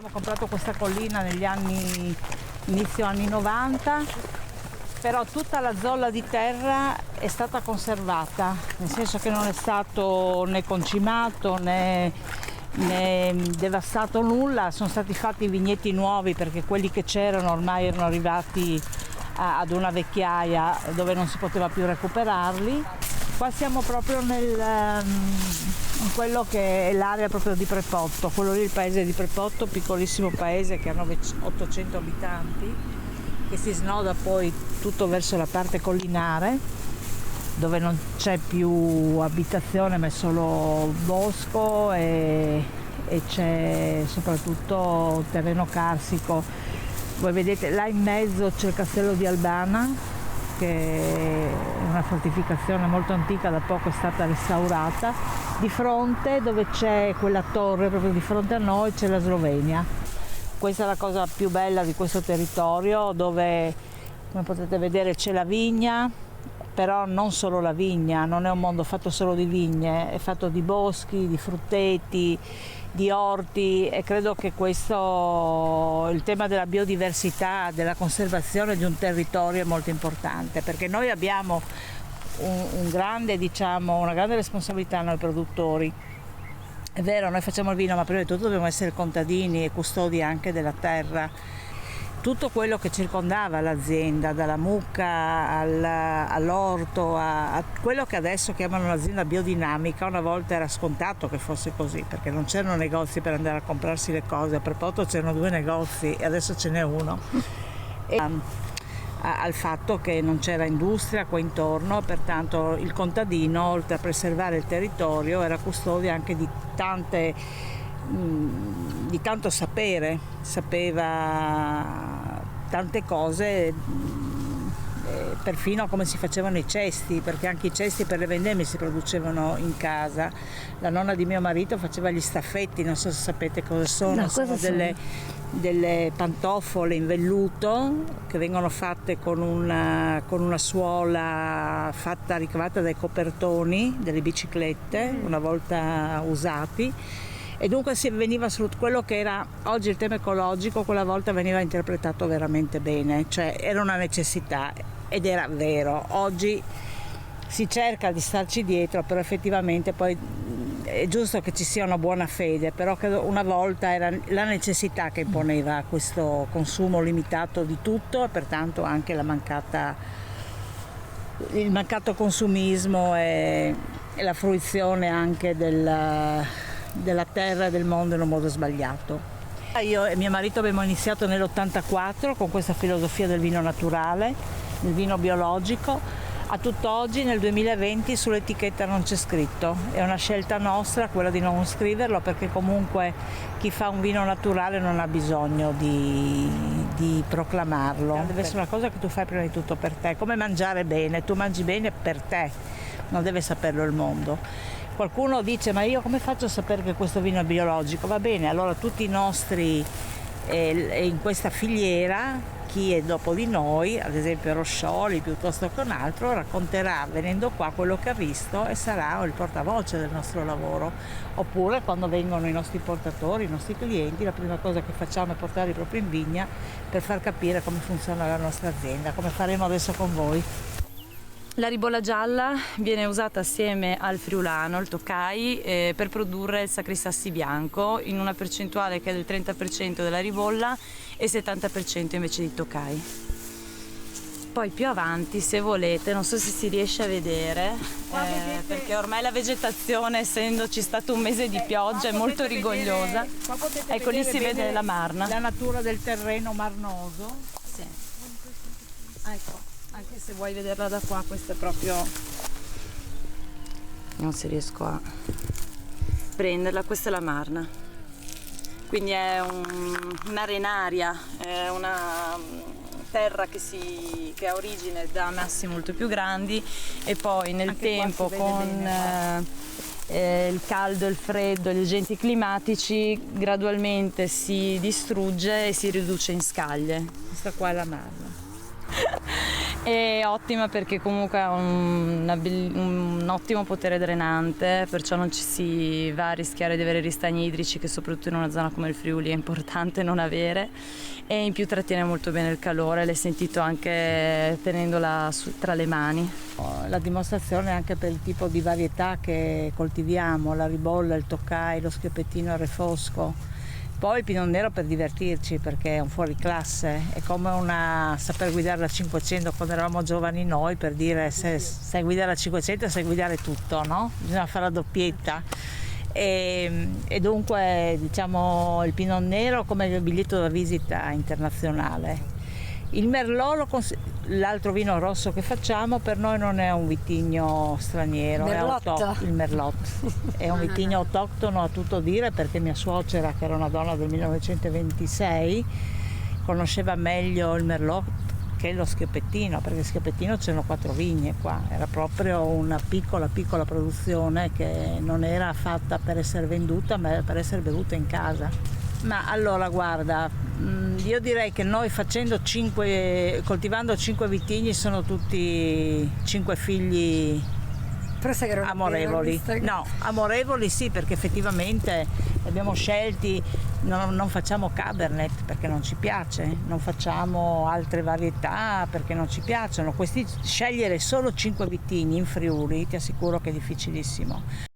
Abbiamo comprato questa collina negli anni, inizio anni 90, però tutta la zolla di terra è stata conservata, nel senso che non è stato né concimato né devastato nulla, sono stati fatti vigneti nuovi perché quelli che c'erano ormai erano arrivati ad una vecchiaia dove non si poteva più recuperarli. Qua siamo proprio in quello che è l'area proprio di Prepotto, quello lì è il paese di Prepotto, piccolissimo paese che ha 800 abitanti, che si snoda poi tutto verso la parte collinare, dove non c'è più abitazione ma è solo bosco e c'è soprattutto terreno carsico. Voi vedete là in mezzo c'è il castello di Albana, che è una fortificazione molto antica, da poco è stata restaurata. Di fronte, dove c'è quella torre, proprio di fronte a noi, c'è la Slovenia. Questa è la cosa più bella di questo territorio, dove, come potete vedere, c'è la vigna, però non solo la vigna, non è un mondo fatto solo di vigne, è fatto di boschi, di frutteti, di orti, e credo che questo, il tema della biodiversità, della conservazione di un territorio è molto importante, perché noi abbiamo una grande responsabilità noi produttori. È vero, noi facciamo il vino, ma prima di tutto dobbiamo essere contadini e custodi anche della terra. Tutto quello che circondava l'azienda, dalla mucca all'orto, a quello che adesso chiamano un'azienda biodinamica, una volta era scontato che fosse così, perché non c'erano negozi per andare a comprarsi le cose, a Prepotto c'erano 2 negozi e adesso ce n'è uno. E al fatto che non c'era industria qua intorno, pertanto il contadino, oltre a preservare il territorio, era custode anche di tanto sapere, sapeva tante cose, perfino come si facevano i cesti, perché anche i cesti per le vendemmie si producevano in casa. La nonna di mio marito faceva gli staffetti, non so se sapete cosa sono, no, sono delle pantofole in velluto che vengono fatte con una suola ricavata dai copertoni delle biciclette una volta usati. E dunque si veniva su quello che era oggi il tema ecologico, quella volta veniva interpretato veramente bene, cioè era una necessità ed era vero. Oggi si cerca di starci dietro, però effettivamente poi è giusto che ci sia una buona fede, però credo una volta era la necessità che imponeva questo consumo limitato di tutto e pertanto anche il mancato consumismo e la fruizione anche della terra e del mondo in un modo sbagliato. Io e mio marito abbiamo iniziato nell'84 con questa filosofia del vino naturale, del vino biologico. A tutt'oggi nel 2020 sull'etichetta non c'è scritto, è una scelta nostra quella di non scriverlo, perché comunque chi fa un vino naturale non ha bisogno di proclamarlo, deve essere una cosa che tu fai prima di tutto per te, come mangiare bene, tu mangi bene per te, non deve saperlo il mondo. Qualcuno dice: ma io come faccio a sapere che questo vino è biologico? Va bene, allora tutti i nostri in questa filiera, chi è dopo di noi, ad esempio Roscioli piuttosto che un altro, racconterà venendo qua quello che ha visto e sarà il portavoce del nostro lavoro. Oppure quando vengono i nostri portatori, i nostri clienti, la prima cosa che facciamo è portarli proprio in vigna per far capire come funziona la nostra azienda, come faremo adesso con voi. La ribolla gialla viene usata assieme al friulano, il Tokai, per produrre il Sacrissassi bianco in una percentuale che è del 30% della ribolla e 70% invece di Tokai. Poi più avanti, se volete, non so se si riesce a vedere, perché ormai la vegetazione, essendoci stato un mese di pioggia, è molto rigogliosa. Ecco, lì si vede la marna. La natura del terreno marnoso. Sì. Ecco. Anche se vuoi vederla da qua, questa è proprio, non se riesco a prenderla, questa è la marna, quindi è un'arenaria, è una terra che ha origine da massi molto più grandi e poi nel anche tempo con il caldo, il freddo, gli agenti climatici gradualmente si distrugge e si riduce in scaglie. Questa qua è la marna. È ottima perché comunque ha un ottimo potere drenante, perciò non ci si va a rischiare di avere ristagni idrici che soprattutto in una zona come il Friuli è importante non avere, e in più trattiene molto bene il calore, l'hai sentito anche tenendola tra le mani. La dimostrazione anche per il tipo di varietà che coltiviamo, la ribolla, il toccai, lo schiopettino, il refosco. Poi il Pinot Nero per divertirci, perché è un fuoriclasse, è come saper guidare la 500 quando eravamo giovani noi, per dire se sai guidare la 500 sai guidare tutto, no? Bisogna fare la doppietta. E dunque diciamo il Pinot Nero come biglietto da visita internazionale. Il Merlot, l'altro vino rosso che facciamo, per noi non è un vitigno straniero, il Merlot. È un vitigno autoctono a tutto dire, perché mia suocera, che era una donna del 1926, conosceva meglio il Merlot che lo schiopettino, perché il schiopettino c'erano 4 vigne qua, era proprio una piccola produzione che non era fatta per essere venduta, ma per essere bevuta in casa. Ma allora guarda, io direi che noi coltivando 5 vitigni sono tutti 5 figli amorevoli. No, amorevoli sì, perché effettivamente abbiamo scelti, non facciamo Cabernet perché non ci piace, non facciamo altre varietà perché non ci piacciono. Scegliere solo 5 vitigni in Friuli ti assicuro che è difficilissimo.